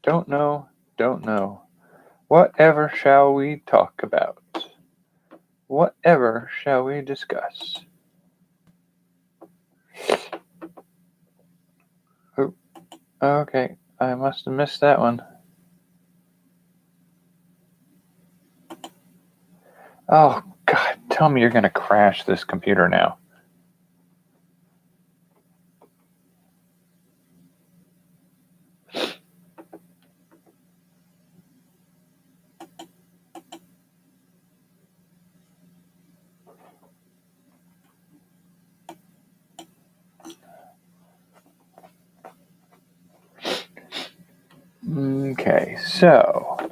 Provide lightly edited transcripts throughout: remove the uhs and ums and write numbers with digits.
Don't know. Whatever shall we talk about? Whatever shall we discuss? Oh, okay, I must have missed that one. Oh, God, tell me you're going to crash this computer now. Okay, so.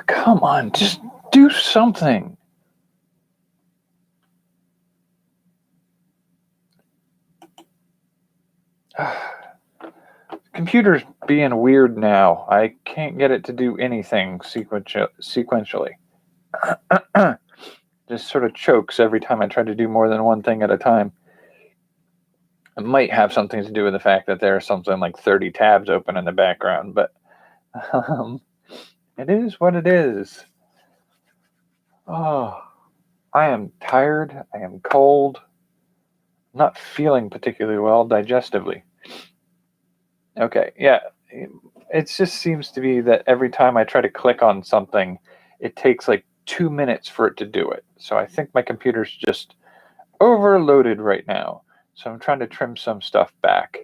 Come on, just do something. Computer's being weird now. I can't get it to do anything sequentially. Just sort of chokes every time I try to do more than one thing at a time. It might have something to do with the fact that there are something like 30 tabs open in the background, but it is what it is. Oh, I am tired. I am cold. Not feeling particularly well digestively. Okay, yeah. It just seems to be that every time I try to click on something, it takes like 2 minutes for it to do it. So I think my computer's just overloaded right now. So I'm trying to trim some stuff back.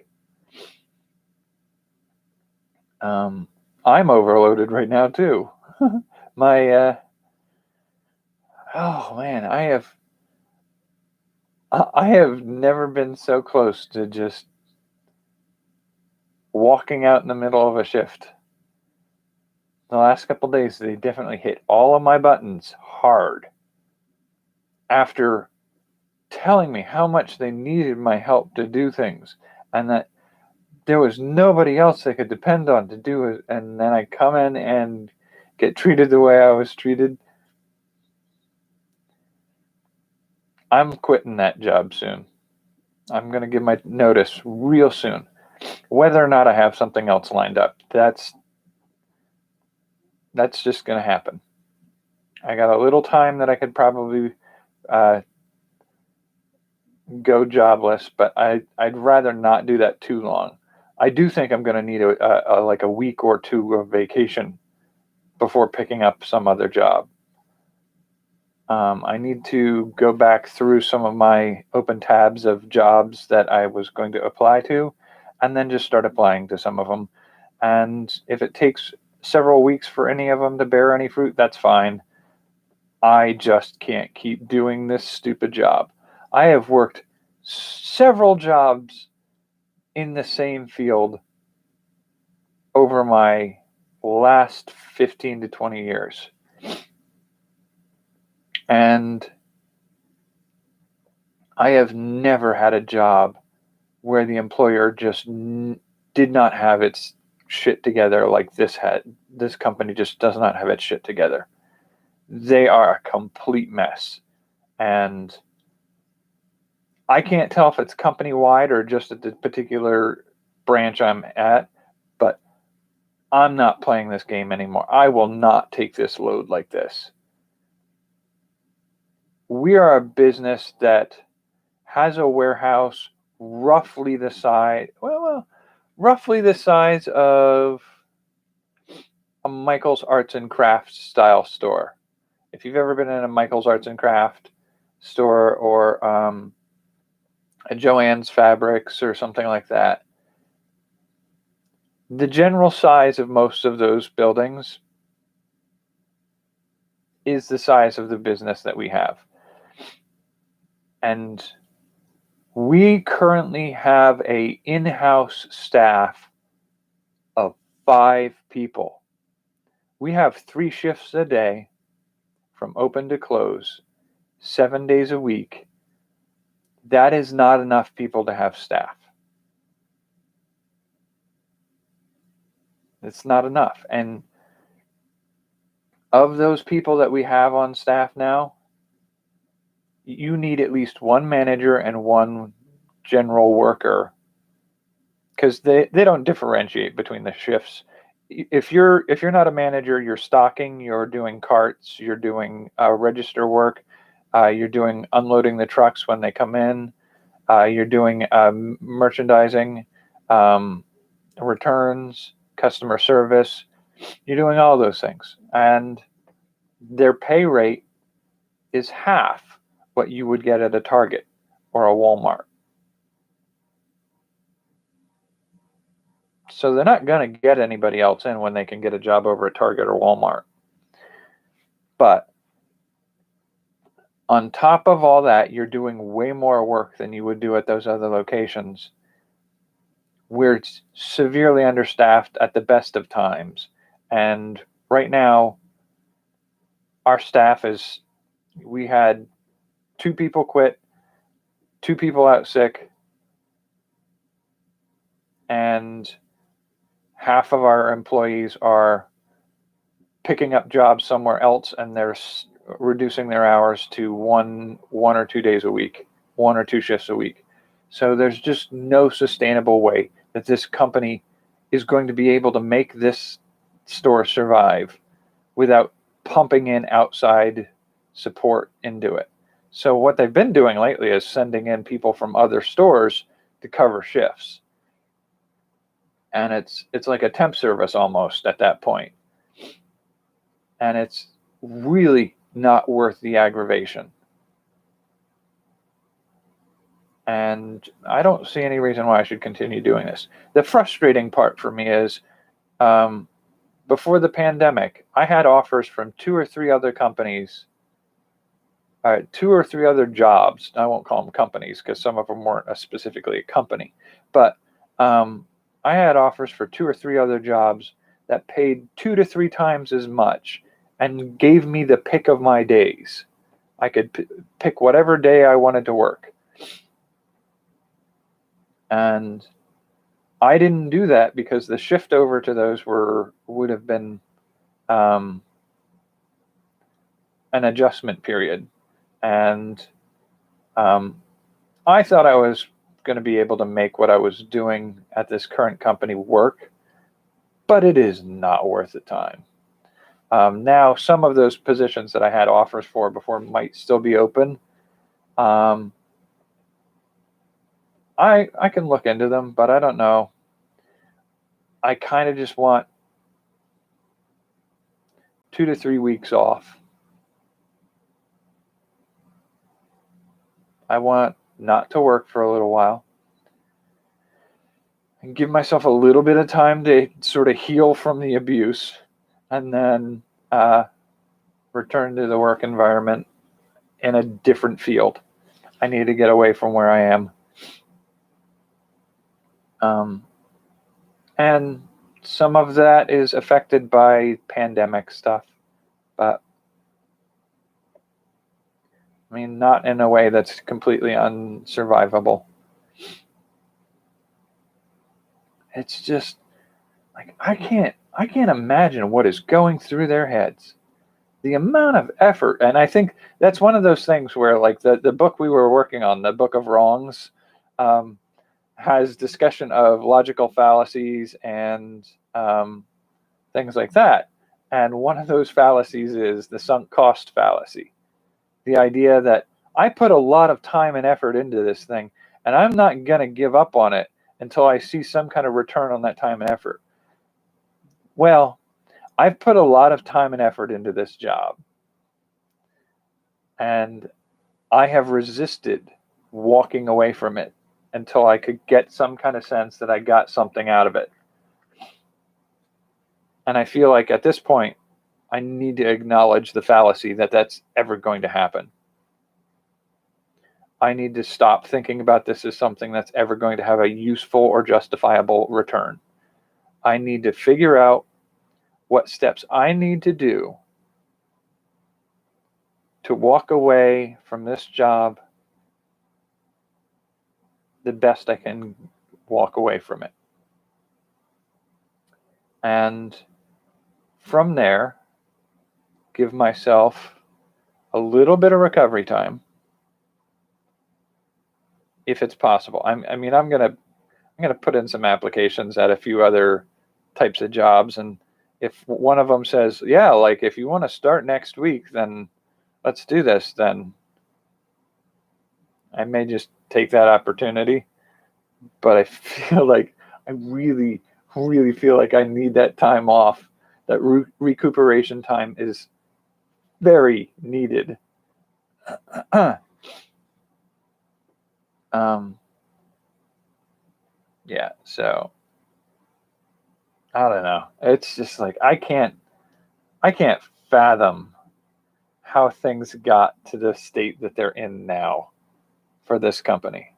I'm overloaded right now too. My oh man, I have never been so close to just walking out in the middle of a shift. The last couple days, they definitely hit all of my buttons hard after telling me how much they needed my help to do things and that there was nobody else they could depend on to do it. And then I come in and get treated the way I was treated. I'm quitting that job soon. I'm going to give my notice real soon. Whether or not I have something else lined up, that's just going to happen. I got a little time that I could probably go jobless, but I'd rather not do that too long. I do think I'm going to need like a week or two of vacation before picking up some other job. I need to go back through some of my open tabs of jobs that I was going to apply to, and then just start applying to some of them. And if it takes several weeks for any of them to bear any fruit, that's fine. I just can't keep doing this stupid job. I have worked several jobs in the same field over my last 15 to 20 years. And I have never had a job where the employer just did not have its shit together like this had. This company just does not have its shit together. They are a complete mess. And I can't tell if it's company-wide or just at the particular branch I'm at, but I'm not playing this game anymore. I will not take this load like this. We are a business that has a warehouse roughly the size of a Michael's Arts and Crafts style store. If you've ever been in a Michael's Arts and Craft store or a Joann's Fabrics or something like that, the general size of most of those buildings is the size of the business that we have. And we currently have a in-house staff of 5 people. We have 3 shifts a day from open to close, 7 days a week. That is not enough people to have staff. It's not enough. And of those people that we have on staff now, you need at least one manager and one general worker, because they don't differentiate between the shifts. If you're not a manager, you're stocking, you're doing carts, you're doing register work, you're doing unloading the trucks when they come in, you're doing merchandising, um, returns, customer service. You're doing all those things, and their pay rate is half what you would get at a Target or a Walmart. So they're not going to get anybody else in when they can get a job over at Target or Walmart. But on top of all that, you're doing way more work than you would do at those other locations. We're severely understaffed at the best of times. And right now, our staff is, we had 2 people quit, 2 people out sick, and half of our employees are picking up jobs somewhere else, and they're reducing their hours to one or 2 days a week, 1 or 2 shifts a week. So there's just no sustainable way that this company is going to be able to make this store survive without pumping in outside support into it. So what they've been doing lately is sending in people from other stores to cover shifts. And it's like a temp service almost at that point. And it's really not worth the aggravation. And I don't see any reason why I should continue doing this. The frustrating part for me is, before the pandemic, I had offers from 2 or 3 other companies, 2 or 3 other jobs. I won't call them companies because some of them weren't specifically a company, but I had offers for 2 or 3 other jobs that paid 2 to 3 times as much and gave me the pick of my days. I could pick whatever day I wanted to work. And I didn't do that because the shift over to those would have been an adjustment period. And I thought I was going to be able to make what I was doing at this current company work, but it is not worth the time. Now, some of those positions that I had offers for before might still be open. I can look into them, but I don't know. I kind of just want 2 to 3 weeks off. I want not to work for a little while and give myself a little bit of time to sort of heal from the abuse, and then return to the work environment in a different field. I need to get away from where I am. And some of that is affected by pandemic stuff, but I mean, not in a way that's completely unsurvivable. It's just like I can't imagine what is going through their heads. The amount of effort, and I think that's one of those things where, like, the book we were working on, the Book of Wrongs, has discussion of logical fallacies and things like that. And one of those fallacies is the sunk cost fallacy. The idea that I put a lot of time and effort into this thing, and I'm not going to give up on it until I see some kind of return on that time and effort. Well, I've put a lot of time and effort into this job, and I have resisted walking away from it until I could get some kind of sense that I got something out of it. And I feel like at this point, I need to acknowledge the fallacy that that's ever going to happen. I need to stop thinking about this as something that's ever going to have a useful or justifiable return. I need to figure out what steps I need to do to walk away from this job the best I can walk away from it. And from there, give myself a little bit of recovery time, if it's possible. I'm gonna put in some applications at a few other types of jobs, and if one of them says, yeah, like if you want to start next week, then let's do this, then I may just take that opportunity. But I feel like I really, really feel like I need that time off. That recuperation time is very needed. Yeah, so I don't know. It's just like I can't fathom how things got to the state that they're in now for this company.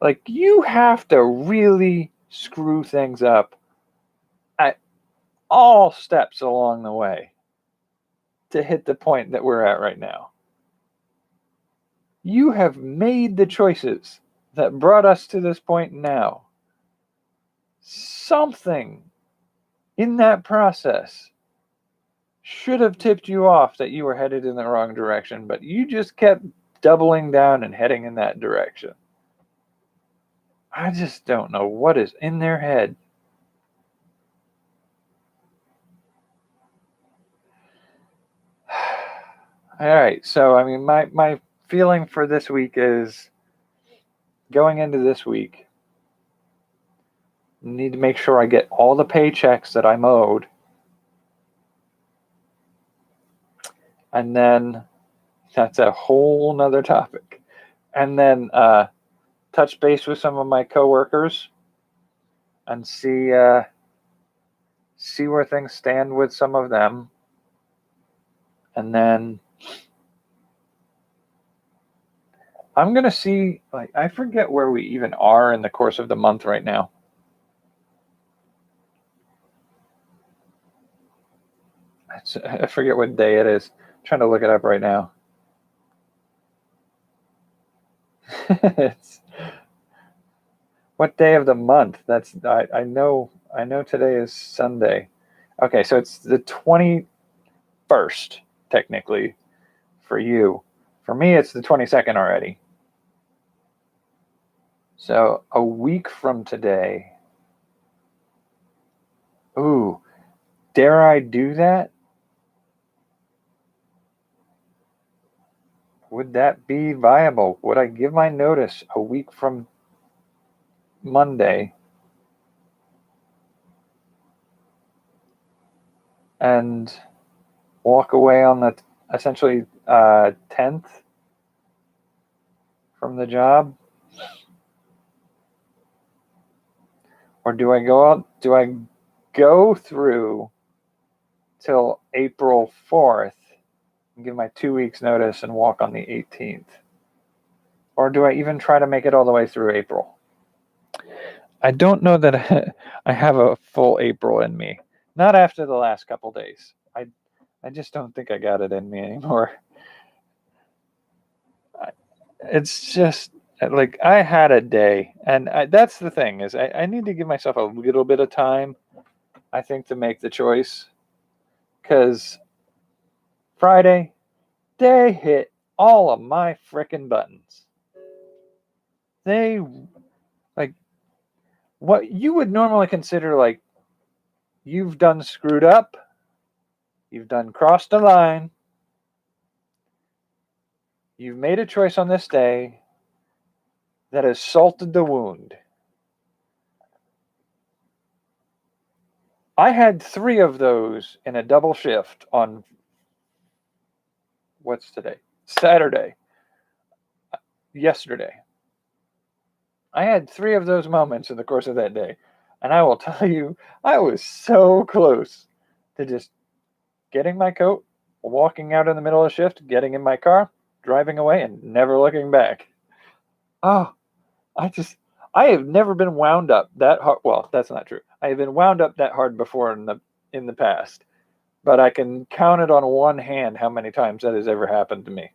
Like, you have to really screw things up at all steps along the way to hit the point that we're at right now. You have made the choices that brought us to this point now. Something in that process should have tipped you off that you were headed in the wrong direction, but you just kept doubling down and heading in that direction. I just don't know what is in their head. All right, so I mean, my feeling for this week is, going into this week, I need to make sure I get all the paychecks that I'm owed. And then that's a whole nother topic. And then touch base with some of my coworkers and see where things stand with some of them. And then I'm going to see, like, I forget where we even are in the course of the month right now. I forget what day it is. I'm trying to look it up right now. It's what day of the month? That's I know today is Sunday. Okay, so it's the 21st technically for you. For me, it's the 22nd already. So a week from today. Ooh, dare I do that? Would that be viable? Would I give my notice a week from Monday and walk away on the essentially 10th from the job? Or do I go through till April 4th and give my 2 weeks notice and walk on the 18th? Or do I even try to make it all the way through April? I don't know that I have a full April in me. Not after the last couple days. I just don't think I got it in me anymore. It's just like I had a day, and that's the thing, is I need to give myself a little bit of time, I think, to make the choice, because Friday, they hit all of my frickin' buttons. They, like, what you would normally consider, like, you've done screwed up, you've done crossed the line, you've made a choice on this day that has salted the wound. I had 3 of those in a double shift on, what's today? Saturday. Yesterday. I had 3 of those moments in the course of that day. And I will tell you, I was so close to just getting my coat, walking out in the middle of the shift, getting in my car, driving away, and never looking back. Oh, I have never been wound up that hard. Well, that's not true. I have been wound up that hard before in the past, but I can count it on one hand how many times that has ever happened to me.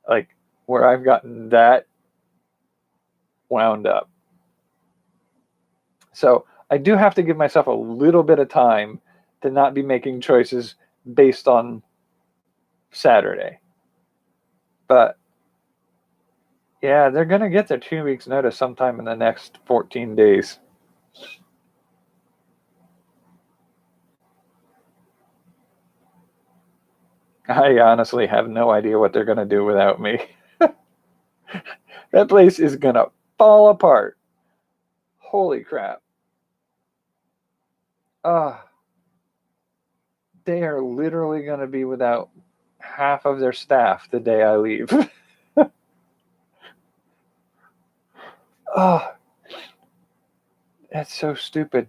Like, where I've gotten that wound up. So I do have to give myself a little bit of time to not be making choices based on Saturday. But yeah, they're going to get their 2 weeks notice sometime in the next 14 days. I honestly have no idea what they're going to do without me. That place is going to fall apart. Holy crap. They are literally going to be without half of their staff the day I leave. Oh, that's so stupid.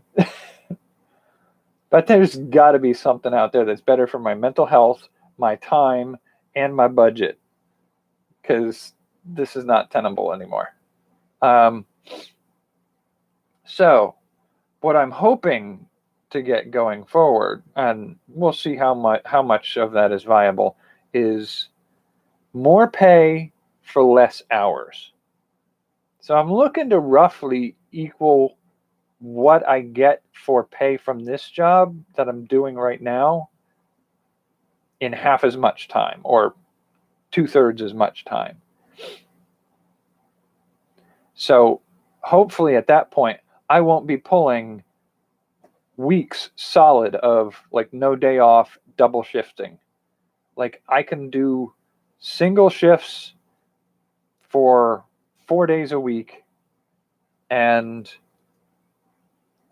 But there's got to be something out there that's better for my mental health, my time, and my budget, because this is not tenable anymore. So what I'm hoping to get going forward, and we'll see how much of that is viable, is more pay for less hours. So I'm looking to roughly equal what I get for pay from this job that I'm doing right now in half as much time, or 2/3 as much time. So hopefully at that point, I won't be pulling weeks solid of like no day off, double shifting. Like I can do single shifts for 4 days a week and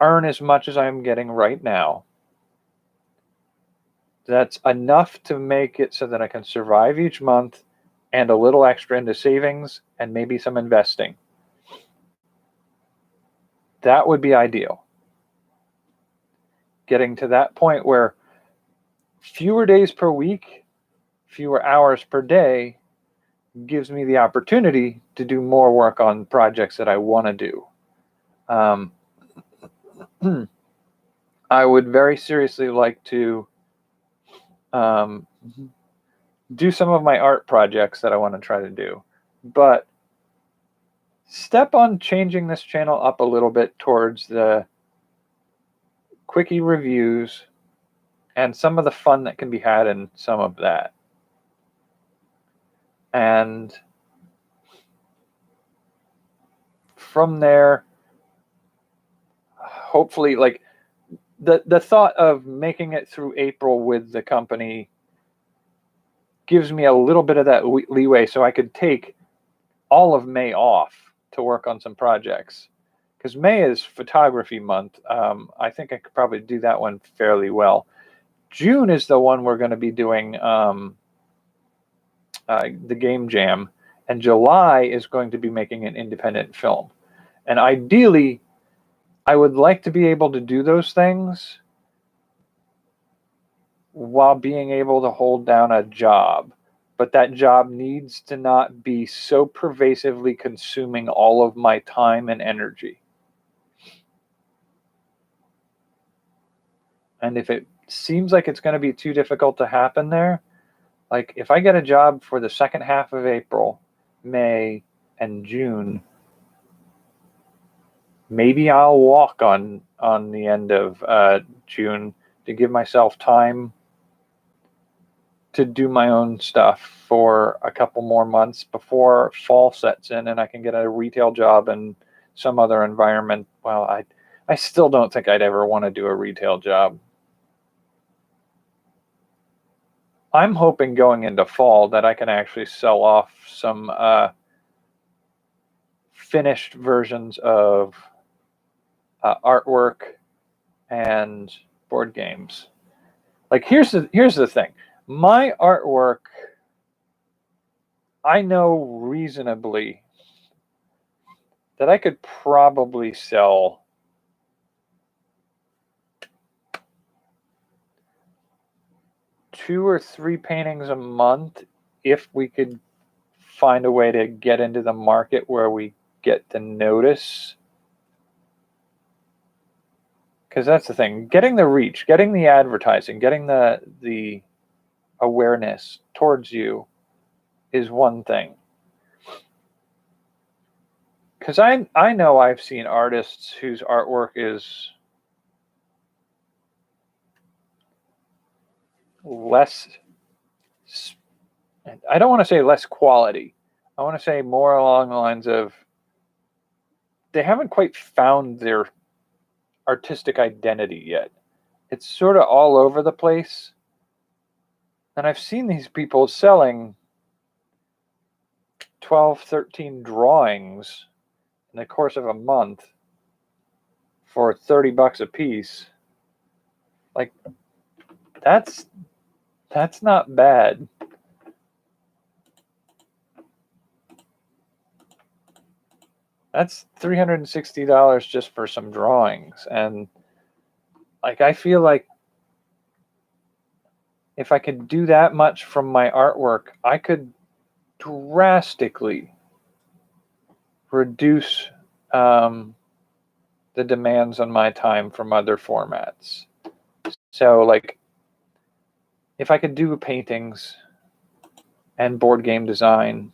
earn as much as I'm getting right now. That's enough to make it so that I can survive each month and a little extra into savings and maybe some investing. That would be ideal. Getting to that point where fewer days per week, fewer hours per day gives me the opportunity to do more work on projects that I want to do. I would very seriously like to do some of my art projects that I want to try to do, but step on changing this channel up a little bit towards the quickie reviews and some of the fun that can be had in some of that. And from there, hopefully, like the thought of making it through April with the company gives me a little bit of that leeway so I could take all of May off to work on some projects, because May is photography month. I think I could probably do that one fairly well. June is the one we're going to be doing the Game Jam, and July is going to be making an independent film. And ideally, I would like to be able to do those things while being able to hold down a job. But that job needs to not be so pervasively consuming all of my time and energy. And if it seems like it's going to be too difficult to happen there, like if I get a job for the second half of April, May, and June, maybe I'll walk on the end of June to give myself time to do my own stuff for a couple more months before fall sets in and I can get a retail job in some other environment. Well, I still don't think I'd ever want to do a retail job. I'm hoping going into fall that I can actually sell off some finished versions of artwork and board games. Like here's the thing. My artwork, I know reasonably that I could probably sell 2 or 3 paintings a month if we could find a way to get into the market where we get the notice. Because that's the thing, getting the reach, getting the advertising, getting the awareness towards you is one thing. because I know I've seen artists whose artwork is less, I don't want to say less quality. I want to say more along the lines of they haven't quite found their artistic identity yet. It's sort of all over the place. And I've seen these people selling 12, 13 drawings in the course of a month for $30 a piece. Like, that's not bad. That's $360 just for some drawings. And like, I feel like if I could do that much from my artwork, I could drastically reduce the demands on my time from other formats. So like, if I could do paintings and board game design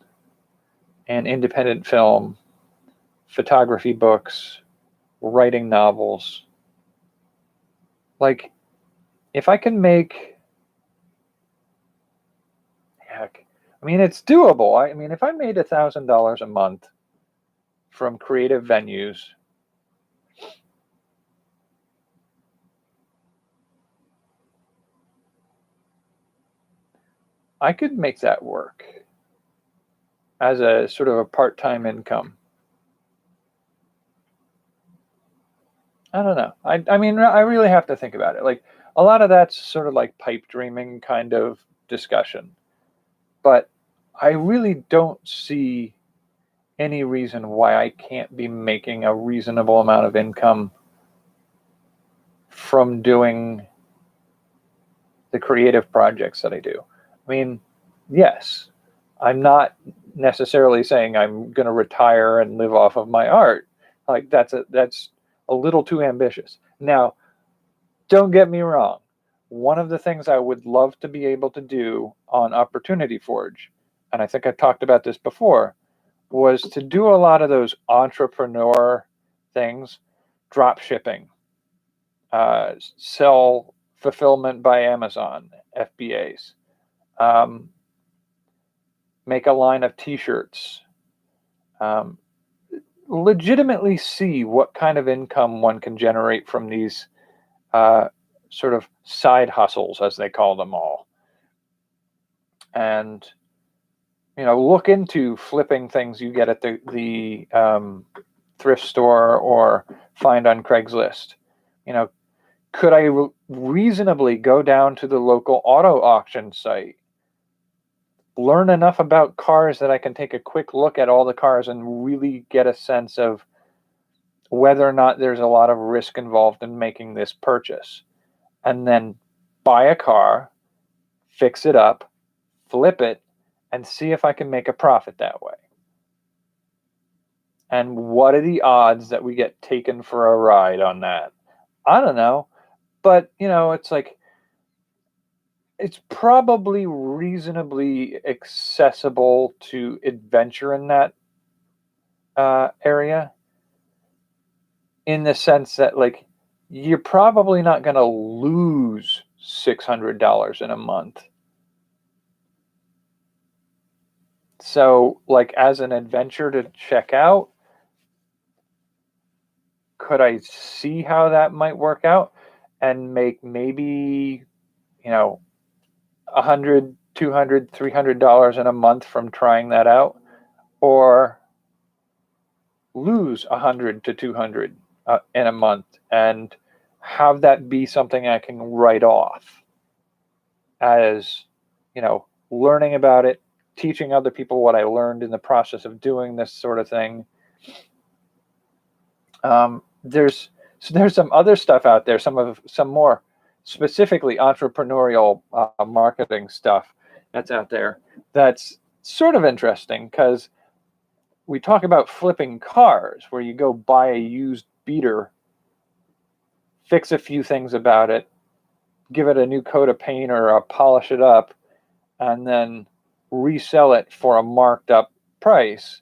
and independent film, photography books, writing novels, like, if I can make, heck, I mean, it's doable. I mean, if I made $1,000 a month from creative venues, I could make that work as a sort of a part-time income. I don't know. I mean, I really have to think about it. Like, a lot of that's sort of like pipe dreaming kind of discussion. But I really don't see any reason why I can't be making a reasonable amount of income from doing the creative projects that I do. I mean, yes, I'm not necessarily saying I'm going to retire and live off of my art. Like, that's a little too ambitious. Now, don't get me wrong. One of the things I would love to be able to do on Opportunity Forge, and I think I've talked about this before, was to do a lot of those entrepreneur things, drop shipping, sell fulfillment by Amazon, FBAs, make a line of t-shirts, legitimately see what kind of income one can generate from these sort of side hustles, as they call them all. And, look into flipping things you get at the thrift store or find on Craigslist. Could I reasonably go down to the local auto auction site, learn enough about cars that I can take a quick look at all the cars and really get a sense of whether or not there's a lot of risk involved in making this purchase, and then buy a car, fix it up, flip it, and see if I can make a profit that way. And what are the odds that we get taken for a ride on that? I don't know. But, it's like, it's probably reasonably accessible to adventure in that area, in the sense that, like, you're probably not going to lose $600 in a month. So, like, as an adventure to check out, could I see how that might work out and make maybe, $100, $200, $300 in a month from trying that out, or lose 100 to 200 in a month and have that be something I can write off as, learning about it, teaching other people what I learned in the process of doing this sort of thing. There's some other stuff out there, some more specifically entrepreneurial marketing stuff that's out there that's sort of interesting, because we talk about flipping cars, where you go buy a used beater, fix a few things about it, give it a new coat of paint or polish it up, and then resell it for a marked up price.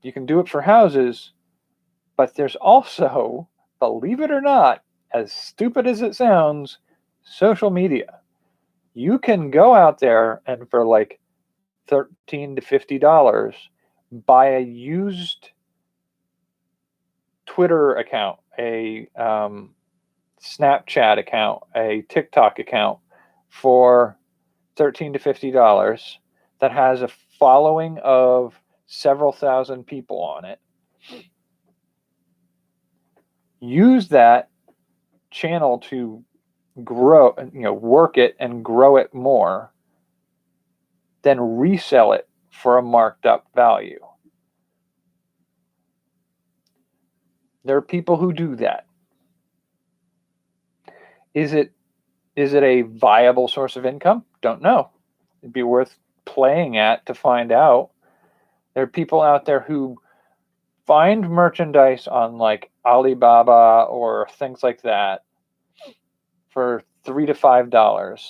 You can do it for houses, but there's also, believe it or not, as stupid as it sounds, social media. You can go out there and for like $13 to $50 buy a used Twitter account, a Snapchat account, a TikTok account for $13 to $50 that has a following of several thousand people on it. Use that channel to grow, work it and grow it more, then resell it for a marked up value. There are people who do that. Is it a viable source of income? Don't know. It'd be worth playing at to find out. There are people out there who find merchandise on like Alibaba or things like that for $3 to $5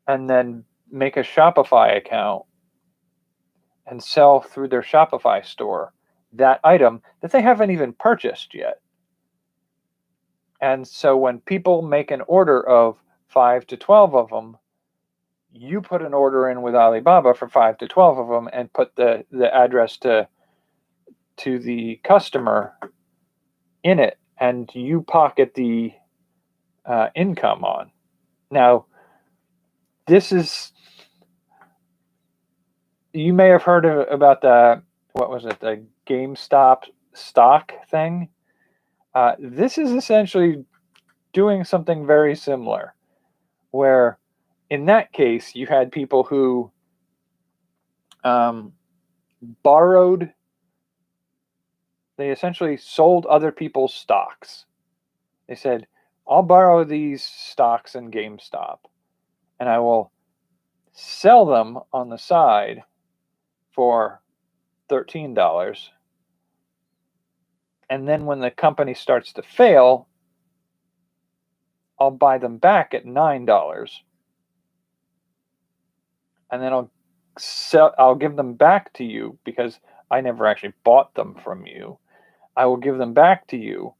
and then make a Shopify account and sell through their Shopify store that item that they haven't even purchased yet. And so when people make an order of 5 to 12 of them, you put an order in with Alibaba for 5 to 12 of them and put the address to the customer in it, and you pocket the income on. Now, this is, you may have heard about the GameStop stock thing. This is essentially doing something very similar, where in that case you had people who borrowed. They essentially sold other people's stocks. They said, I'll borrow these stocks in GameStop and I will sell them on the side for $13. And then when the company starts to fail, I'll buy them back at $9. And then I'll give them back to you because I never actually bought them from you. I will give them back to you,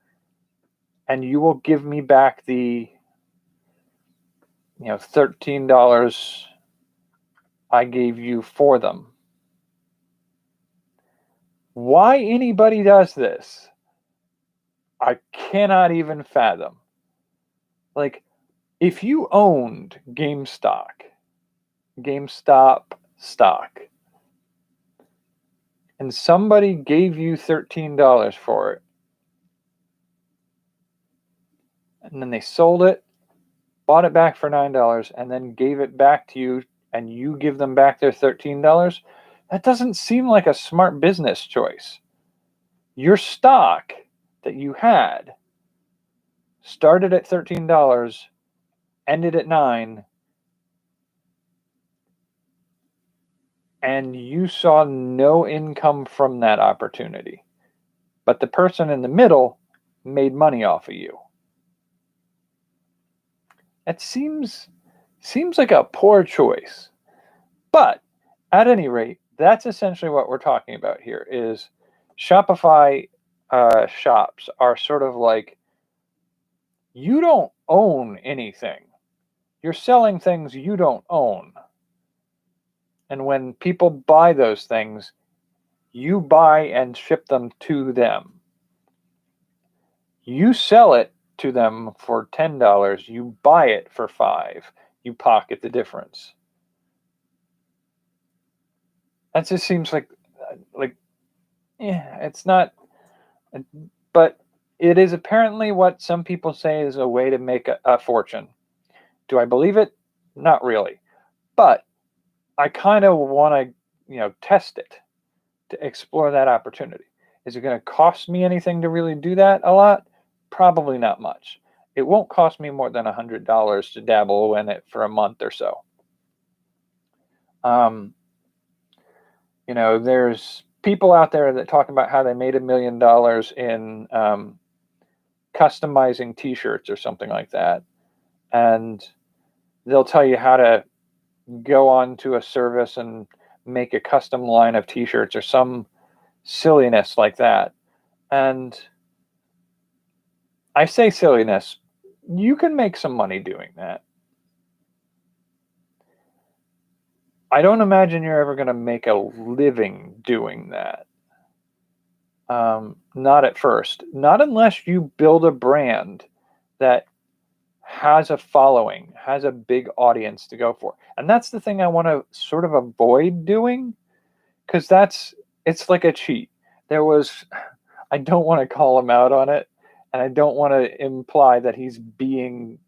and you will give me back the $13 I gave you for them. Why anybody does this, I cannot even fathom. Like, if you owned GameStop stock, and somebody gave you $13 for it, and then they sold it, bought it back for $9, and then gave it back to you, and you give them back their $13, that doesn't seem like a smart business choice. Your stock that you had started at $13, ended at $9, and you saw no income from that opportunity. But the person in the middle made money off of you. It seems like a poor choice. But at any rate, that's essentially what we're talking about here is Shopify shops are sort of like, you don't own anything. You're selling things you don't own. And when people buy those things, you buy and ship them to them. You sell it to them for $10. You buy it for $5. You pocket the difference. That just seems like, it's not, but it is apparently what some people say is a way to make a fortune. Do I believe it? Not really. But I kind of want to, test it, to explore that opportunity. Is it going to cost me anything to really do that a lot? Probably not much. It won't cost me more than $100 to dabble in it for a month or so. There's people out there that talk about how they made $1 million in customizing t-shirts or something like that. And they'll tell you how to go on to a service and make a custom line of t-shirts or some silliness like that. And I say silliness, you can make some money doing that. I don't imagine you're ever going to make a living doing that. Not at first. Not unless you build a brand that has a following, has a big audience to go for. And that's the thing I want to sort of avoid doing, because it's like a cheat. I don't want to call him out on it, and I don't want to imply that he's being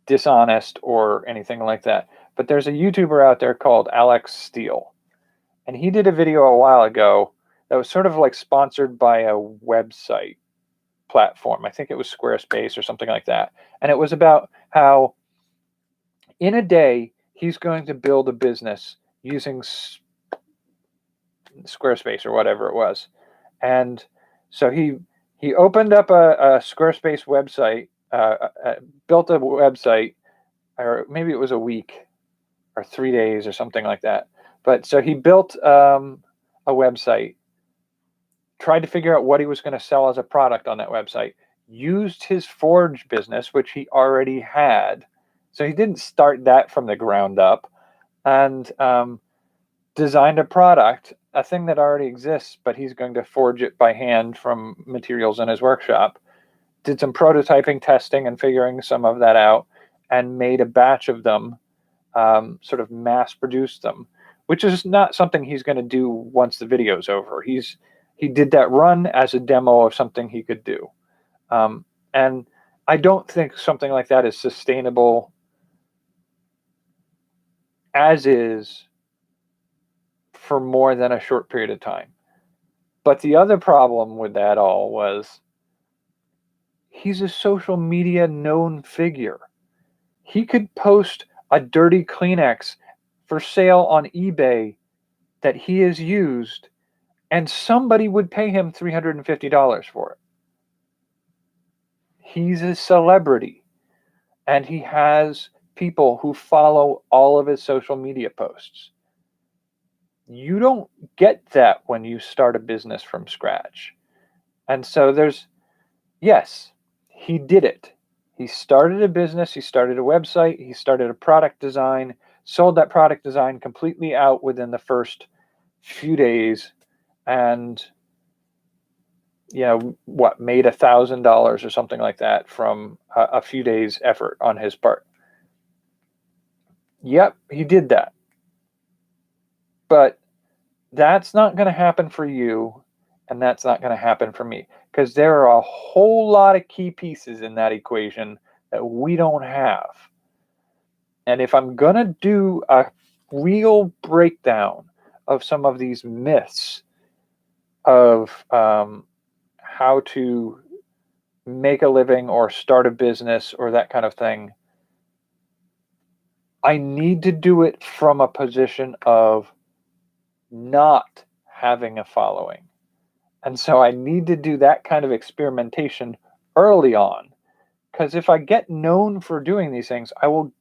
dishonest or anything like that. But there's a YouTuber out there called Alex Steele, and he did a video a while ago that was sort of like sponsored by a website platform. I think it was Squarespace or something like that. And it was about how in a day he's going to build a business using Squarespace or whatever it was. And so he opened up a Squarespace website, built a website, or maybe it was a week or 3 days or something like that. But so he built a website, tried to figure out what he was going to sell as a product on that website, used his Forge business, which he already had. So he didn't start that from the ground up, and designed a product, a thing that already exists, but he's going to forge it by hand from materials in his workshop. Did some prototyping, testing, and figuring some of that out, and made a batch of them, sort of mass produced them, which is not something he's going to do once the video's over. He did that run as a demo of something he could do. And I don't think something like that is sustainable as is for more than a short period of time. But the other problem with that all was he's a social media known figure. He could post a dirty Kleenex for sale on eBay that he has used, and somebody would pay him $350 for it. He's a celebrity, and he has people who follow all of his social media posts. You don't get that when you start a business from scratch. And so yes, he did it. He started a business, he started a website, he started a product design, sold that product design completely out within the first few days, and made $1,000 or something like that from a few days effort on his part. Yep, he did that. But that's not going to happen for you, and that's not going to happen for me, because there are a whole lot of key pieces in that equation that we don't have. And if I'm going to do a real breakdown of some of these myths of how to make a living or start a business or that kind of thing, I need to do it from a position of not having a following. And so I need to do that kind of experimentation early on, because if I get known for doing these things, I will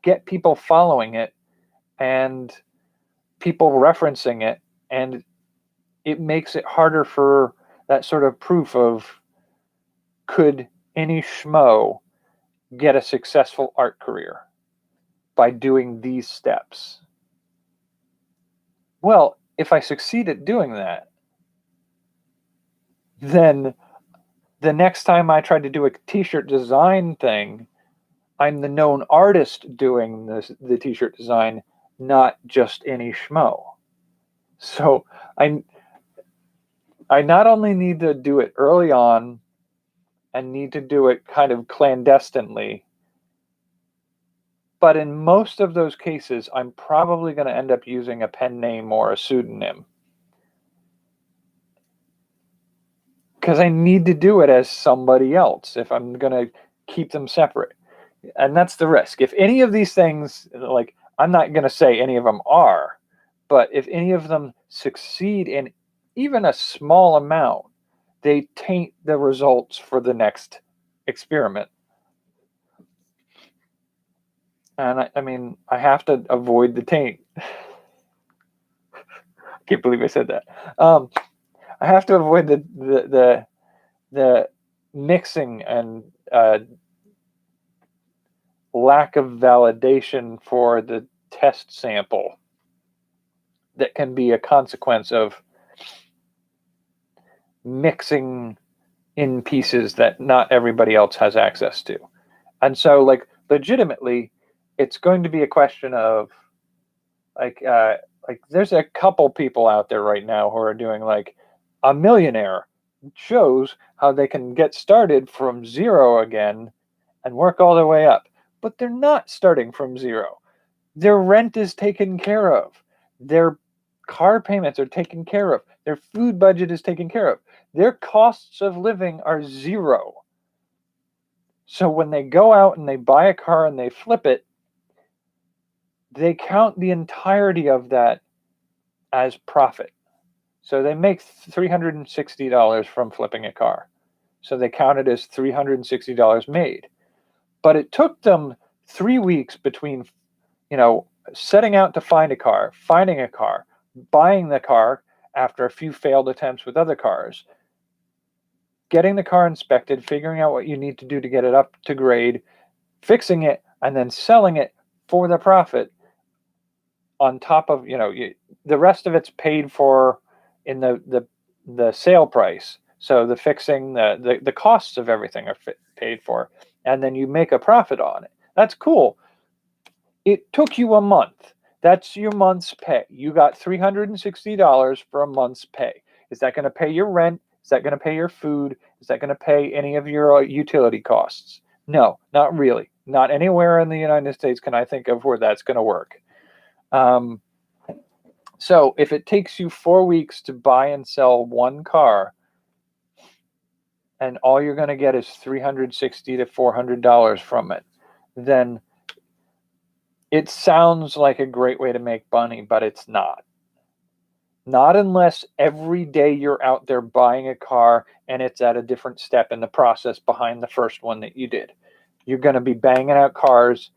get people following it and people referencing it, and it makes it harder for that sort of proof of, could any schmo get a successful art career by doing these steps? Well, if I succeed at doing that, then the next time I try to do a t-shirt design thing, I'm the known artist doing the t-shirt design, not just any schmo. So I not only need to do it early on and need to do it kind of clandestinely, but in most of those cases, I'm probably going to end up using a pen name or a pseudonym, because I need to do it as somebody else if I'm going to keep them separate. And that's the risk. If any of these things, like, I'm not going to say any of them are, but if any of them succeed in even a small amount, they taint the results for the next experiment. And I mean, I have to avoid the taint. Can't believe I said that. I have to avoid the mixing and lack of validation for the test sample that can be a consequence of mixing in pieces that not everybody else has access to. And so, like, legitimately, it's going to be a question of like there's a couple people out there right now who are doing like A Millionaire shows how they can get started from zero again and work all their way up. But they're not starting from zero. Their rent is taken care of. Their car payments are taken care of. Their food budget is taken care of. Their costs of living are zero. So when they go out and they buy a car and they flip it, they count the entirety of that as profit. So they make $360 from flipping a car. So they count it as $360 made. But it took them 3 weeks between, setting out to find a car, finding a car, buying the car after a few failed attempts with other cars, getting the car inspected, figuring out what you need to do to get it up to grade, fixing it, and then selling it for the profit on top of, the rest of it's paid for in the sale price. So the fixing, the costs of everything are paid for, and then you make a profit on it. That's cool. It took you a month. That's your month's pay. You got $360 for a month's pay. Is that going to pay your rent? Is that going to pay your food? Is that going to pay any of your utility costs? No, not really. Not anywhere in the United States can I think of where that's going to work. So if it takes you 4 weeks to buy and sell one car, and all you're going to get is $360 to $400 from it, then it sounds like a great way to make money, but it's not. Not unless every day you're out there buying a car and it's at a different step in the process behind the first one that you did. You're going to be banging out cars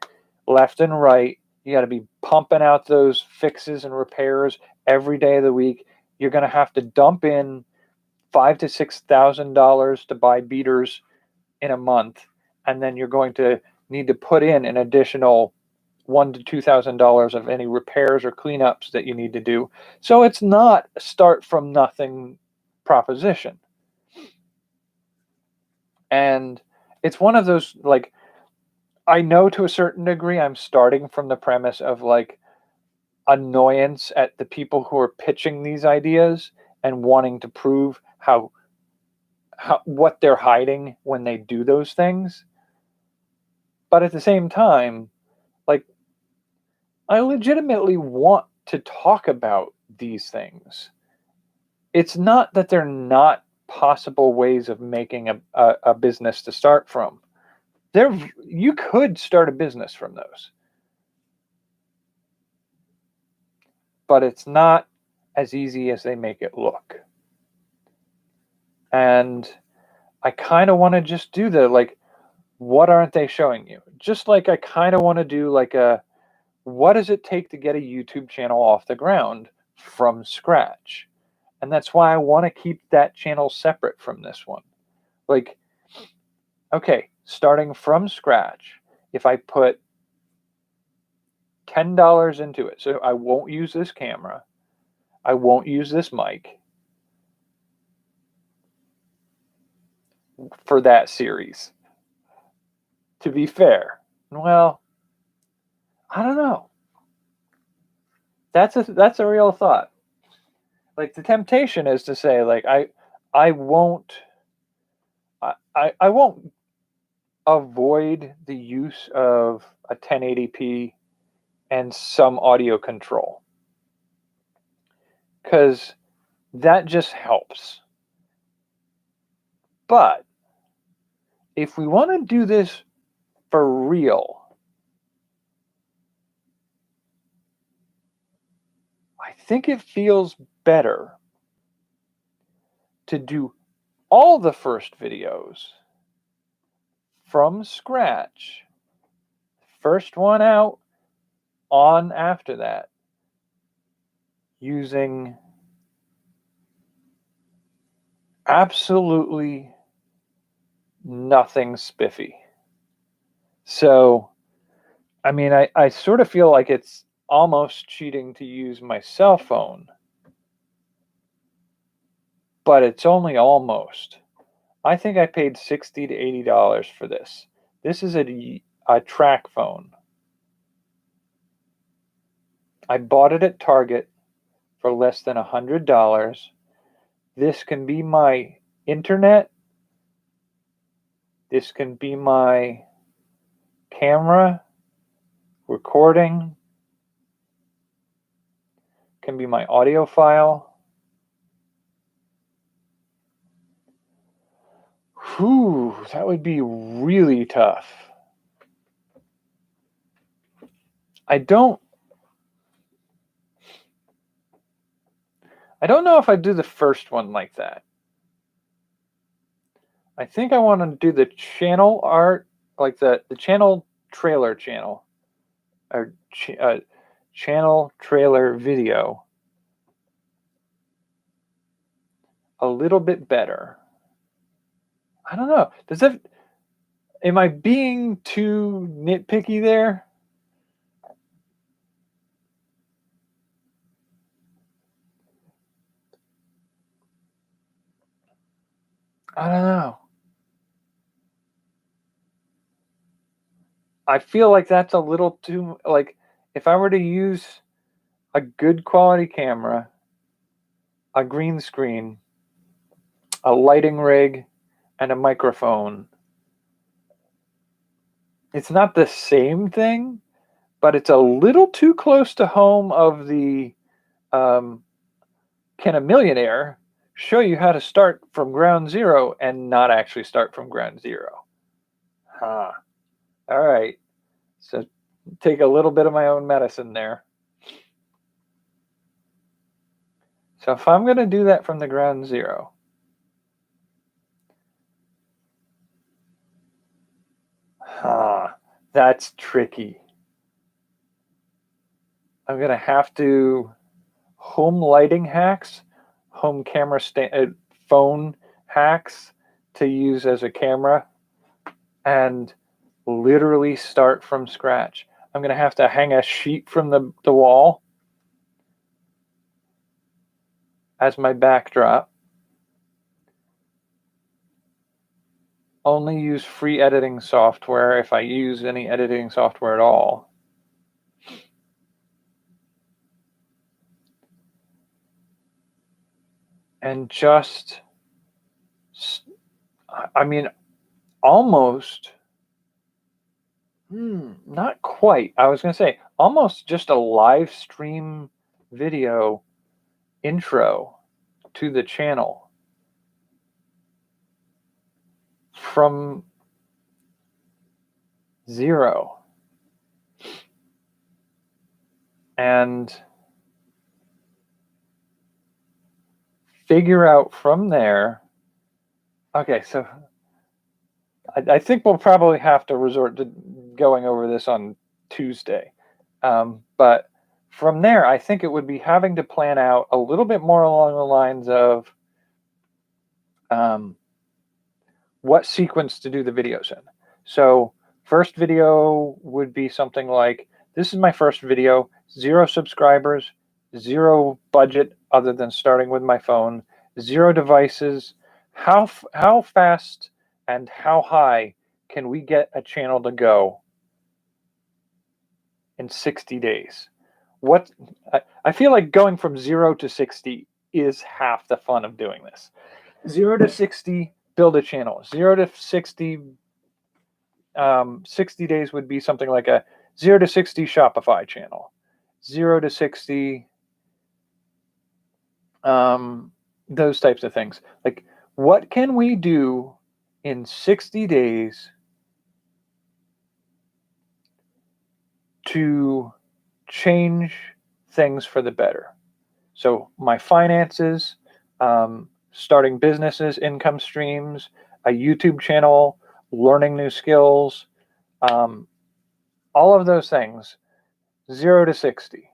left and right. You got to be pumping out those fixes and repairs every day of the week. You're going to have to dump in $5,000 to $6,000 to buy beaters in a month, and then you're going to need to put in an additional $1,000 to $2,000 of any repairs or cleanups that you need to do. So it's not a start from nothing proposition. And it's one of those, like, I know to a certain degree I'm starting from the premise of like annoyance at the people who are pitching these ideas and wanting to prove how what they're hiding when they do those things. But at the same time, like, I legitimately want to talk about these things. It's not that they're not possible ways of making a business to start from. You could start a business from those. But it's not as easy as they make it look. And I kind of want to just do what aren't they showing you? Just like I kind of want to do like what does it take to get a YouTube channel off the ground from scratch? And that's why I want to keep that channel separate from this one. Like, okay, starting from scratch, if I put $10 into it, so I won't use this camera, I won't use this mic for that series. To be fair, well, I don't know. That's a real thought. Like, the temptation is to say, like, I won't avoid the use of a 1080p and some audio control, because that just helps. But if we want to do this for real, I think it feels better to do all the first videos from scratch. First one out, on after that, using absolutely nothing spiffy. So, I mean, I sort of feel like it's almost cheating to use my cell phone, but it's only almost. I think I paid $60 to $80 for this. This is a track phone. I bought it at Target for less than $100. This can be my internet. This can be my camera, recording, can be my audio file. Whew, that would be really tough. I don't know if I'd do the first one like that. I think I want to do the channel art, like the channel trailer channel, or channel trailer video a little bit better. I don't know. Am I being too nitpicky there? I don't know. I feel like that's a little too, like, if I were to use a good quality camera, a green screen, a lighting rig, and a microphone, it's not the same thing, but it's a little too close to home of the Can a Millionaire show you how to start from ground zero and not actually start from ground zero? Huh. All right. So take a little bit of my own medicine there. So if I'm going to do that from the ground zero, that's tricky. I'm going to have to home lighting hacks, home camera phone hacks to use as a camera, and literally start from scratch. I'm going to have to hang a sheet from the wall as my backdrop. Only use free editing software if I use any editing software at all. And just, I mean, almost, not quite. I was going to say almost just a live stream video intro to the channel from zero. And figure out from there. Okay, so I think we'll probably have to resort to going over this on Tuesday. But from there, I think it would be having to plan out a little bit more along the lines of what sequence to do the videos in. So first video would be something like, this is my first video, 0 subscribers, 0 budget other than starting with my phone, 0 devices. How fast and how high can we get a channel to go in 60 days? I feel like going from 0 to 60 is half the fun of doing this. 0 to 60, build a channel. 0 to 60, 60 days would be something like a 0 to 60 Shopify channel. 0 to 60, those types of things. Like, what can we do in 60 days to change things for the better? So my finances, starting businesses, income streams, a YouTube channel, learning new skills, all of those things, 0 to 60.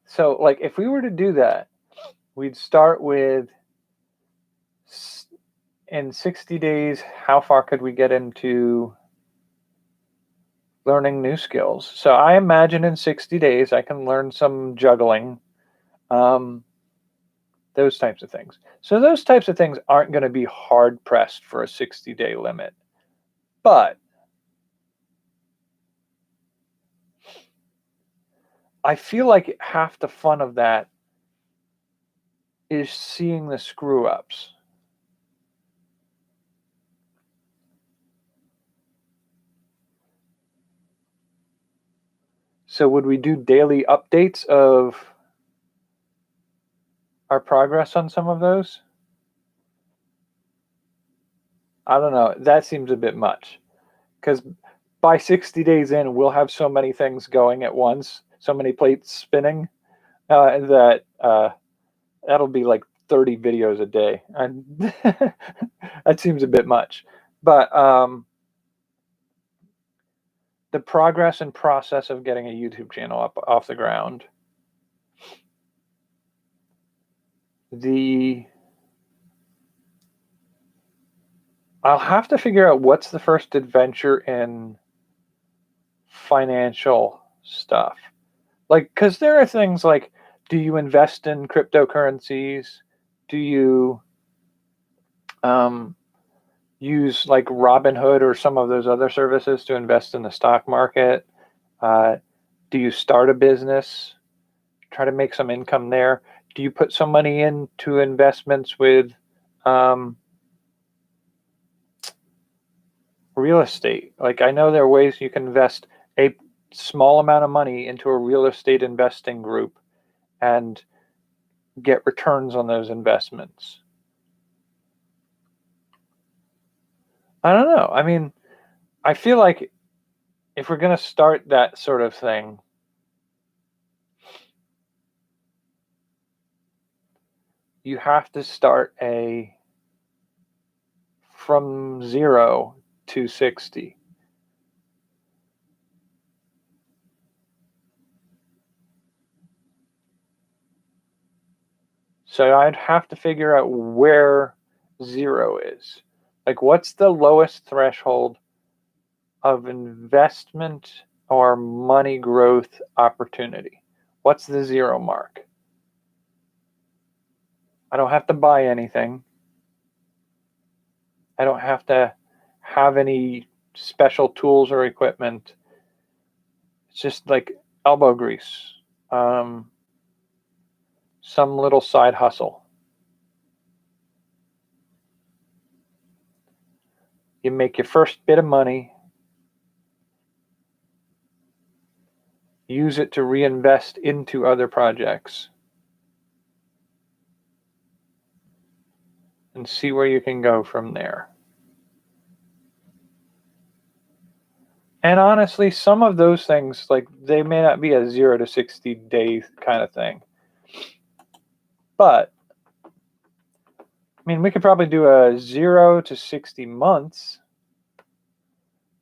So, like, if we were to do that, we'd start with in 60 days, how far could we get into learning new skills? So, I imagine in 60 days, I can learn some juggling, um, those types of things. So, those types of things aren't going to be hard pressed for a 60-day limit. But I feel like half the fun of that is seeing the screw ups. So, would we do daily updates of our progress on some of those? I don't know. That seems a bit much because by 60 days in, we'll have so many things going at once, so many plates spinning that that'll be like 30 videos a day. And that seems a bit much. But the progress and process of getting a YouTube channel up off the ground, the I'll have to figure out what's the first adventure in financial stuff. Like, because there are things like, do you invest in cryptocurrencies? Do you use like Robinhood or some of those other services to invest in the stock market? Do you start a business, try to make some income there? Do you put some money into investments with um, real estate? Like, I know there are ways you can invest a small amount of money into a real estate investing group and get returns on those investments. I don't know. I mean, I feel like if we're going to start that sort of thing, you have to start from 0 to 60. So I'd have to figure out where 0 is. Like, what's the lowest threshold of investment or money growth opportunity? What's the 0 mark? I don't have to buy anything. I don't have to have any special tools or equipment. It's just like elbow grease, some little side hustle. You make your first bit of money, use it to reinvest into other projects, and see where you can go from there. And honestly, some of those things, like, they may not be a 0 to 60 day kind of thing. But, I mean, we could probably do a 0 to 60 months.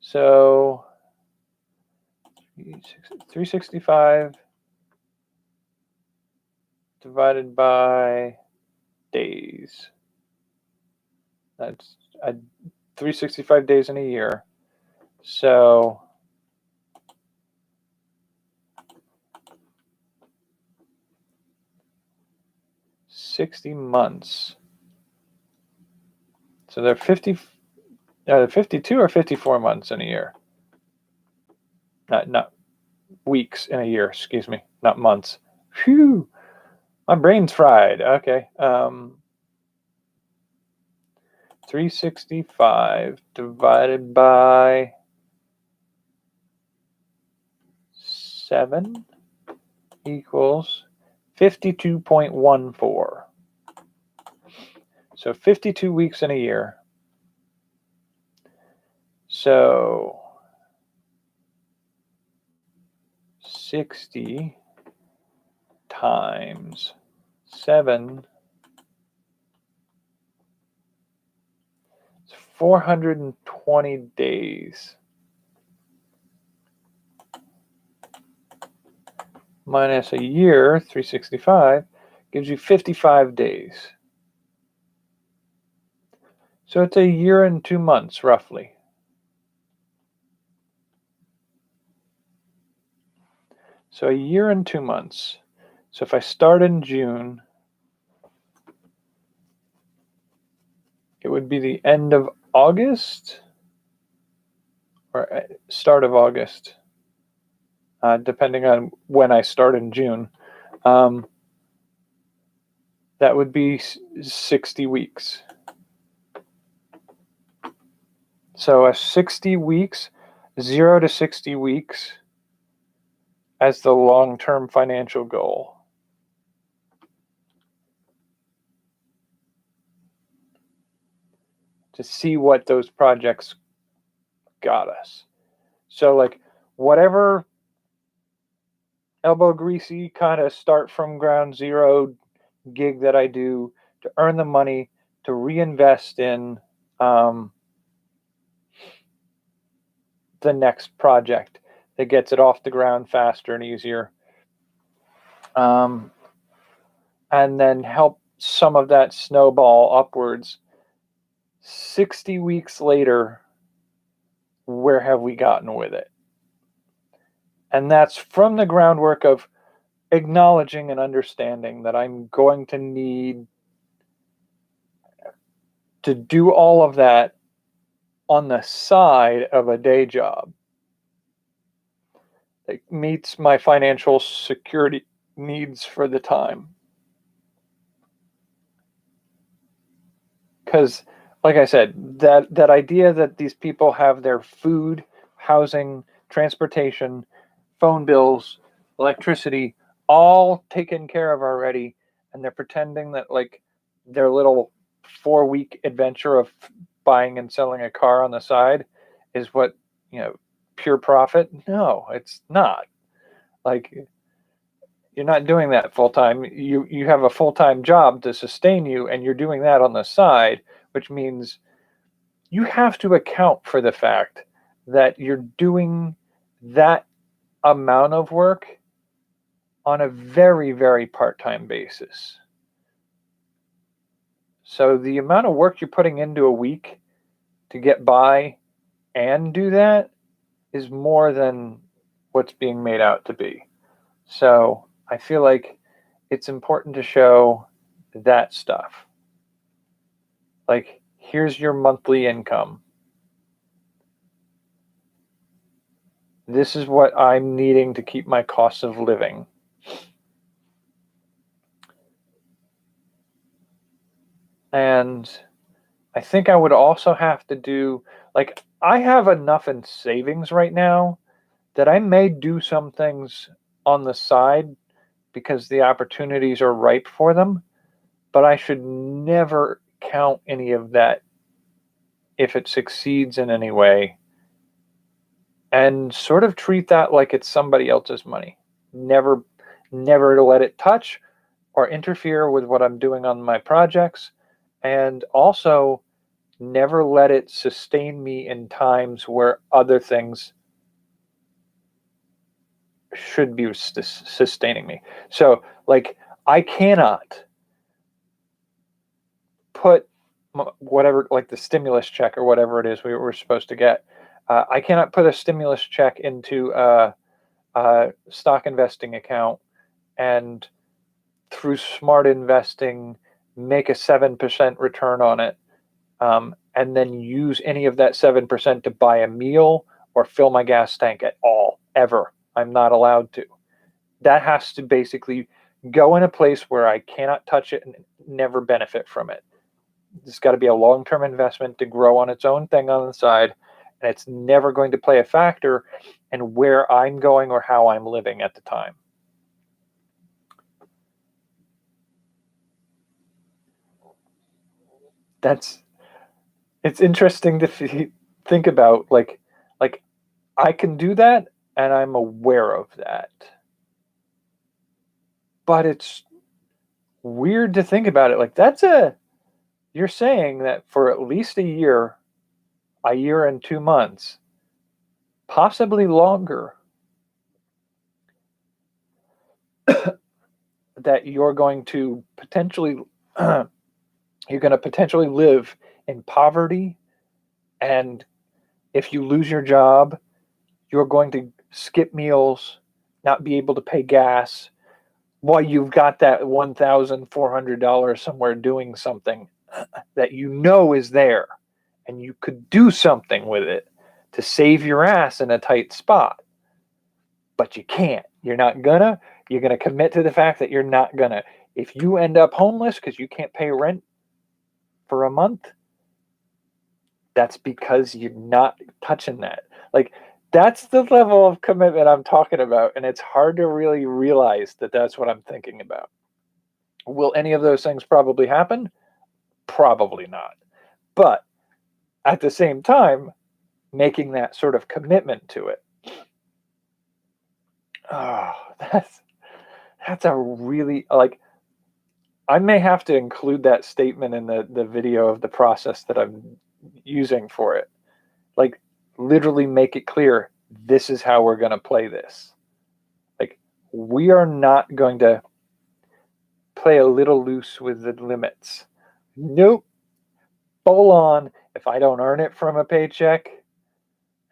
So, 365 divided by days. That's 365 days in a year. So, $60 months. So they're 52 or 54 months in a year. Not weeks in a year, excuse me, not months. Phew, my brain's fried. Okay. 365 divided by 7 equals 52.14. So 52 weeks in a year. So 60 times 7, it's 420 days. minus a year, 365, gives you 55 days. So it's a year and 2 months, roughly. So a year and 2 months. So if I start in June, it would be the end of August or start of August, depending on when I start in June. That would be 60 weeks. So a 60 weeks, 0 to 60 weeks as the long-term financial goal. To see what those projects got us. So like whatever elbow greasy kind of start from ground zero gig that I do to earn the money to reinvest in the next project that gets it off the ground faster and easier. And then help some of that snowball upwards. 60 weeks later, where have we gotten with it? And that's from the groundwork of acknowledging and understanding that I'm going to need to do all of that on the side of a day job that meets my financial security needs for the time. Because, like I said, that idea that these people have their food, housing, transportation, phone bills, electricity all taken care of already, and they're pretending that like their little 4-week adventure of buying and selling a car on the side is what, pure profit. No, it's not. Like, you're not doing that full time. You have a full-time job to sustain you, and you're doing that on the side, which means you have to account for the fact that you're doing that amount of work on a very, very part-time basis. So the amount of work you're putting into a week to get by and do that is more than what's being made out to be. So I feel like it's important to show that stuff. Like, here's your monthly income. This is what I'm needing to keep my costs of living. And I think I would also have to do, like, I have enough in savings right now that I may do some things on the side because the opportunities are ripe for them, but I should never count any of that if it succeeds in any way, and sort of treat that like it's somebody else's money. Never to let it touch or interfere with what I'm doing on my projects, and also never let it sustain me in times where other things should be sustaining me. So, like, I cannot put whatever, like the stimulus check or whatever it is we were supposed to get. I cannot put a stimulus check into a stock investing account and through smart investing make a 7% return on it, and then use any of that 7% to buy a meal or fill my gas tank at all, ever. I'm not allowed to. That has to basically go in a place where I cannot touch it and never benefit from it. It's got to be a long-term investment to grow on its own thing on the side, and it's never going to play a factor in where I'm going or how I'm living at the time. It's interesting to think about, like I can do that and I'm aware of that. But it's weird to think about it. Like, you're saying that for at least a year and 2 months, possibly longer, that you're going to potentially live in poverty, and if you lose your job, you're going to skip meals, not be able to pay gas, while you've got that $1,400 somewhere doing something that you know is there, and you could do something with it to save your ass in a tight spot, but you can't. You're not gonna. You're gonna commit to the fact that you're not gonna. If you end up homeless because you can't pay rent for a month, that's because you're not touching that. Like, that's the level of commitment I'm talking about, and it's hard to really realize that that's what I'm thinking about. Will any of those things probably happen? Probably not. But at the same time, making that sort of commitment to it. Oh, that's a really, like, I may have to include that statement in the video of the process that I'm using for it. Like, literally make it clear, this is how we're going to play this. Like, we are not going to play a little loose with the limits. Nope. Full on. If I don't earn it from a paycheck,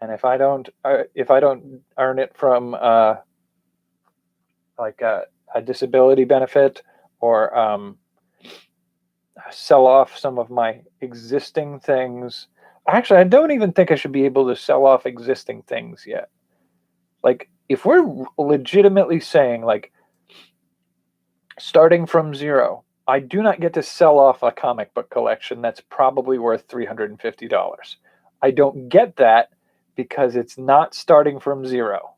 and if I don't earn it from like a disability benefit, or sell off some of my existing things. Actually, I don't even think I should be able to sell off existing things yet. Like, if we're legitimately saying, like, starting from zero, I do not get to sell off a comic book collection that's probably worth $350. I don't get that because it's not starting from zero.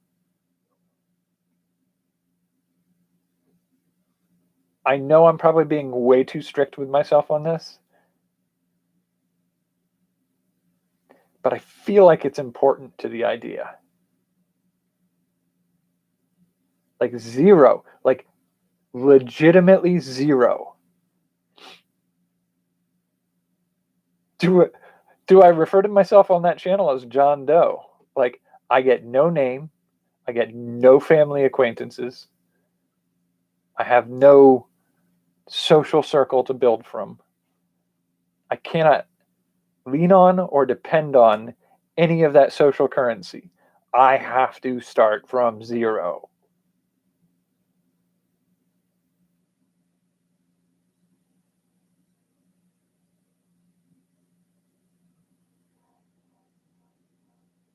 I know I'm probably being way too strict with myself on this, but I feel like it's important to the idea. Like, zero, like, legitimately zero. Do I refer to myself on that channel as John Doe? Like, I get no name, I get no family acquaintances, I have no social circle to build from. I cannot lean on or depend on any of that social currency. I have to start from zero.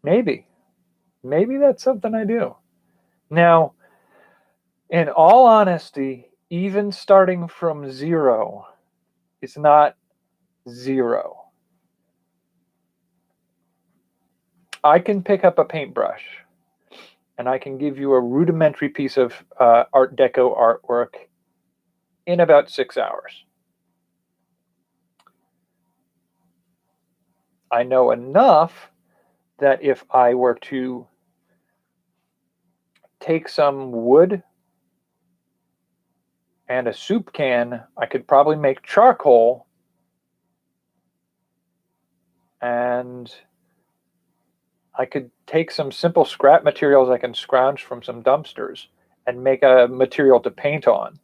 Maybe that's something I do. Now, in all honesty, even starting from zero is not zero. I can pick up a paintbrush and I can give you a rudimentary piece of Art Deco artwork in about 6 hours. I know enough that if I were to take some wood and a soup can, I could probably make charcoal, and I could take some simple scrap materials I can scrounge from some dumpsters and make a material to paint on.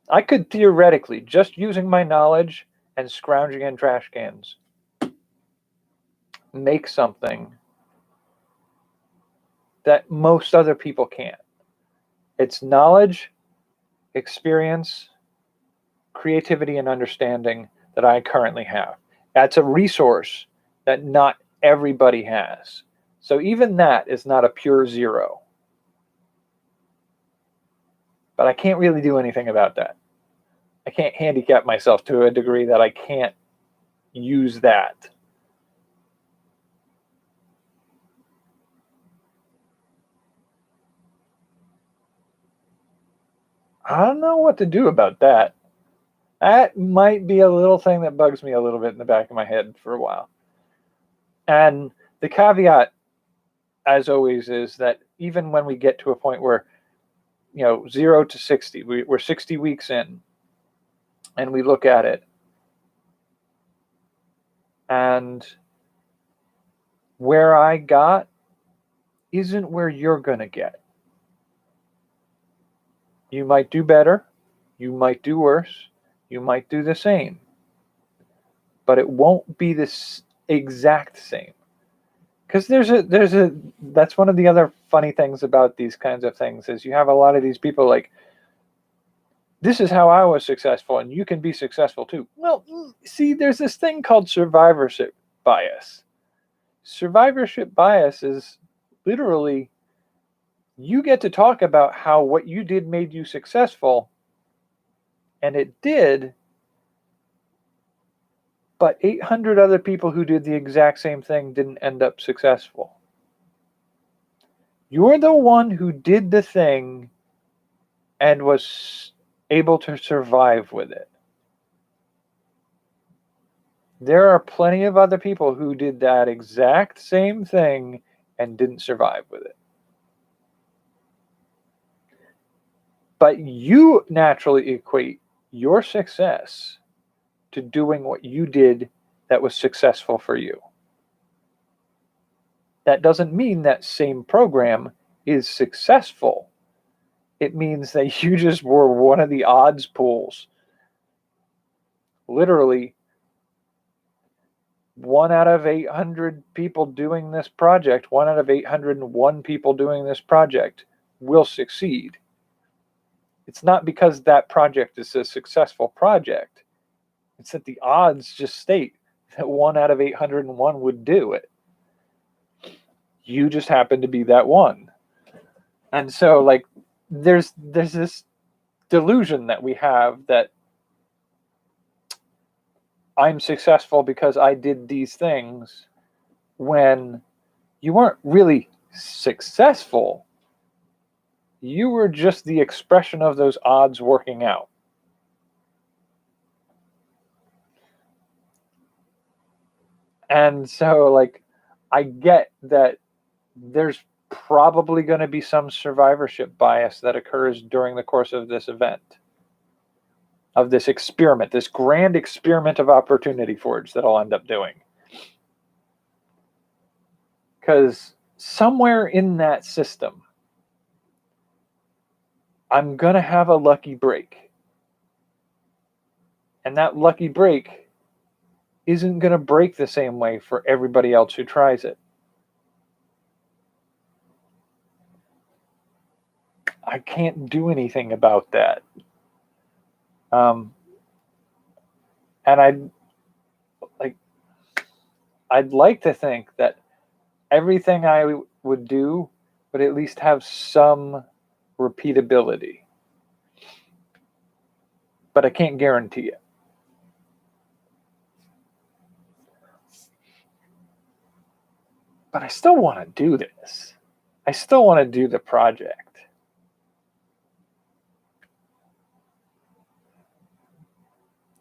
I could theoretically, just using my knowledge and scrounging in trash cans, make something that most other people can't. It's knowledge, experience, creativity, and understanding that I currently have. That's a resource that not everybody has. So even that is not a pure zero. But I can't really do anything about that. I can't handicap myself to a degree that I can't use that. I don't know what to do about that. That might be a little thing that bugs me a little bit in the back of my head for a while. And the caveat, as always, is that even when we get to a point where, 0 to 60, we're 60 weeks in, and we look at it, and where I got isn't where you're going to get. You might do better, you might do worse, you might do the same, but it won't be this exact same. Because that's one of the other funny things about these kinds of things is you have a lot of these people like, this is how I was successful and you can be successful too. Well, see, there's this thing called survivorship bias. Survivorship bias is literally you get to talk about how what you did made you successful, and it did, but 800 other people who did the exact same thing didn't end up successful. You're the one who did the thing and was able to survive with it. There are plenty of other people who did that exact same thing and didn't survive with it. But you naturally equate your success to doing what you did that was successful for you. That doesn't mean that same program is successful. It means that you just were one of the odds pools. Literally, 1 out of 800 people doing this project, 1 out of 801 people doing this project will succeed. It's not because that project is a successful project. It's that the odds just state that 1 out of 801 would do it. You just happen to be that one. And so, like, there's this delusion that we have that I'm successful because I did these things, when you weren't really successful. You were just the expression of those odds working out. And so, like, I get that there's probably going to be some survivorship bias that occurs during the course of this event, of this experiment, this grand experiment of Opportunity Forge that I'll end up doing. Because somewhere in that system, I'm going to have a lucky break. And that lucky break isn't going to break the same way for everybody else who tries it. I can't do anything about that. And I'd like to think that everything I would do would at least have some repeatability. But I can't guarantee it. But I still want to do this. I still want to do the project.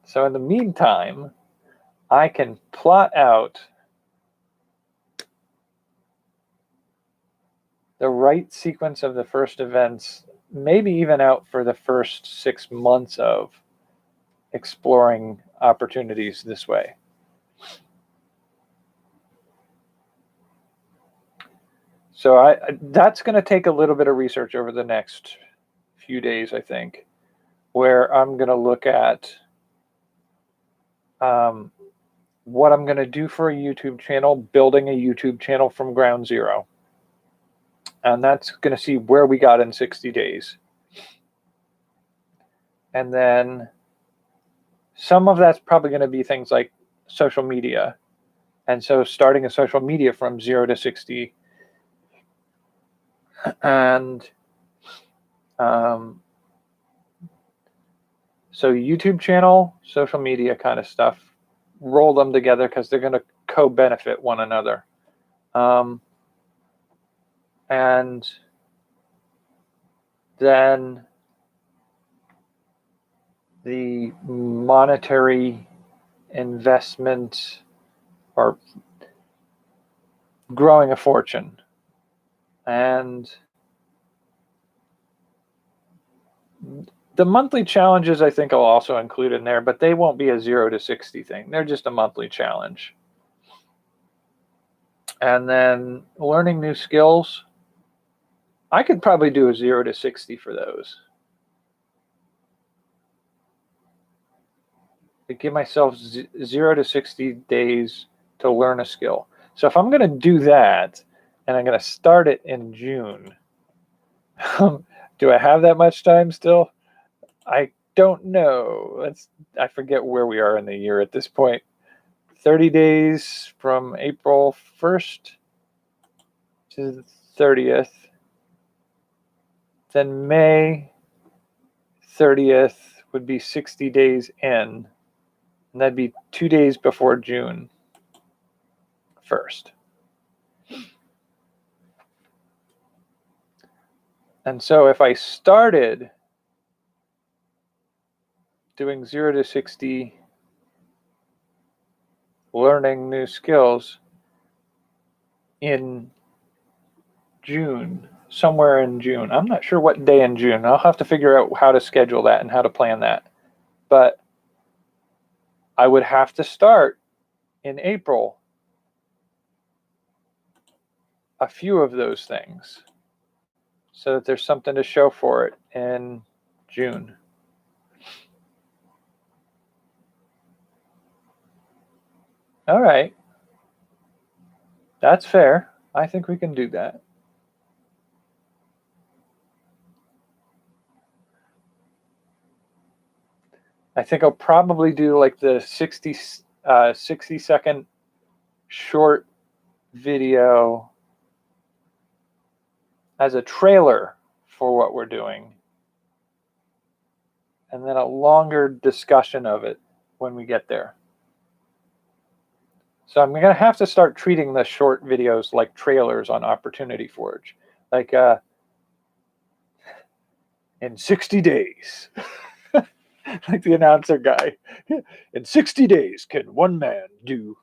So in the meantime, I can plot out the right sequence of the first events, maybe even out for the first 6 months of exploring opportunities this way. So that's going to take a little bit of research over the next few days, I think, where I'm going to look at what I'm going to do for a YouTube channel, building a YouTube channel from ground zero. And that's going to see where we got in 60 days. And then some of that's probably going to be things like social media. And so starting a social media from 0 to 60. And so YouTube channel, social media kind of stuff, roll them together because they're going to co-benefit one another. And then the monetary investment or growing a fortune. And the monthly challenges, I think, I'll also include in there, but they won't be a 0 to 60 thing. They're just a monthly challenge. And then learning new skills, I could probably do a 0 to 60 for those. I give myself 0 to 60 days to learn a skill. So if I'm going to do that and I'm going to start it in June, do I have that much time still? I don't know. I forget where we are in the year at this point. 30 days from April 1st to the 30th. Then May 30th would be 60 days in. And that'd be 2 days before June 1st. And so if I started doing 0 to 60, learning new skills in June, somewhere in June. I'm not sure what day in June. I'll have to figure out how to schedule that and how to plan that. But I would have to start in April a few of those things so that there's something to show for it in June. All right. That's fair. I think we can do that. I think I'll probably do like the 60-second short video as a trailer for what we're doing, and then a longer discussion of it when we get there. So I'm going to have to start treating the short videos like trailers on Opportunity Forge. Like in 60 days. Like the announcer guy. In 60 days, can one man do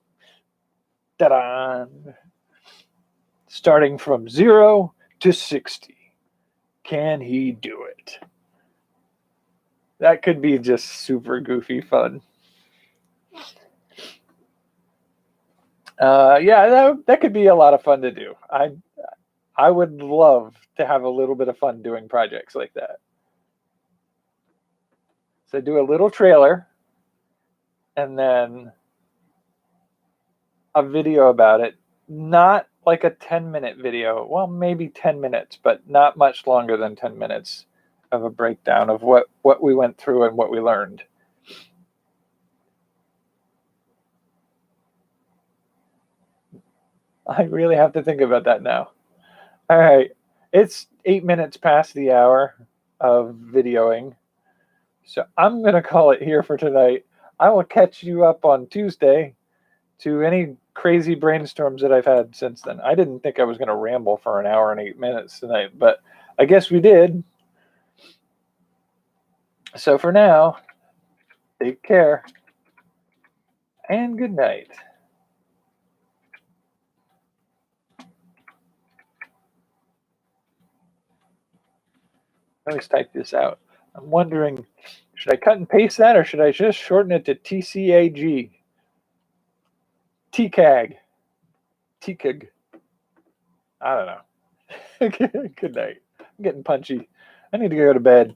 ta-da, starting from 0 to 60? Can he do it? That could be just super goofy fun. Yeah, that could be a lot of fun to do. I would love to have a little bit of fun doing projects like that. So do a little trailer and then a video about it. Not like a 10-minute video. Well, maybe 10 minutes, but not much longer than 10 minutes of a breakdown of what we went through and what we learned. I really have to think about that now. All right. It's 8 minutes past the hour of videoing. So I'm going to call it here for tonight. I will catch you up on Tuesday to any crazy brainstorms that I've had since then. I didn't think I was going to ramble for an hour and 8 minutes tonight, but I guess we did. So for now, take care and good night. I always type this out. I'm wondering, should I cut and paste that or should I just shorten it to TCAG? TCAG. TCAG. I don't know. Good night. I'm getting punchy. I need to go to bed.